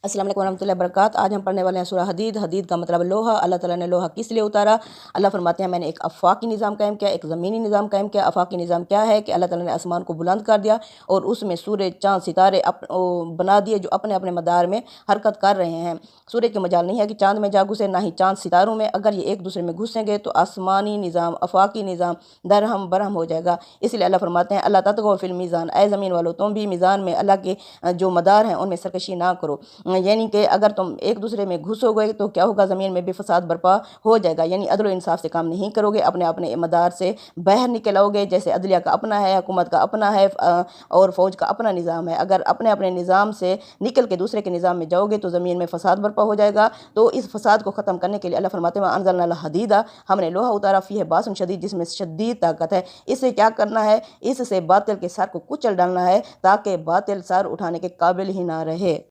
अस्सलाम वालेकुम रहमतुल्लाहि व बरकातहू। आज हम पढ़ने वाले हैं सूरह हदीद। हदीद का मतलब लोहा। अल्लाह ताला ने लोहा किस लिए उतारा? अल्लाह फरमाते हैं मैंने एक आफाकी निज़ाम कायम किया, एक ज़मीनी निज़ाम कायम किया। आफाकी निज़ाम क्या है कि अल्लाह ताला ने आसमान को बुलंद कर दिया और उसमें सूरज चाँद सितारे बना दिए जो अपने अपने मदार में हरकत कर रहे हैं। सूरज की मजाल नहीं है कि चाँद में जा घुसे, ना ही चाँद सितारों में। अगर ये एक दूसरे में घुसेंगे तो आसमानी निज़ाम, आफाकी निज़ाम दरहम बरहम हो जाएगा। इसलिए अल्लाह फरमाते हैं अल्लाह तत्गौ फिल मीज़ान, ऐ ज़मीन वालों तुम भी मीज़ान में अल्लाह के जो मदार हैं उनमें सरकशी ना करो। यानी कि अगर तुम एक दूसरे में घुसोगे तो क्या होगा? ज़मीन में भी फसाद बर्पा हो जाएगा। यानी अदल व इंसाफ से काम नहीं करोगे, अपने अपने मदार से बाहर निकल आओगे। जैसे अदलिया का अपना है, हुकूमत का अपना है और फ़ौज का अपना निज़ाम है। अगर अपने अपने निज़ाम से निकल के दूसरे के निज़ाम में जाओगे तो ज़मीन में फसाद बर्पा हो जाएगा। तो इस फसाद को ख़त्म करने के लिए अल्लाह फरमाते हैं अनज़लना हदीदा, हमने लोहा उतारा फ़ीह बासुन शदीद, जिसमें शदीद ताकत है। इससे क्या करना है? इससे बातिल के सर को कुचल डालना है ताकि बातिल सर उठाने के काबिल ही ना रहे।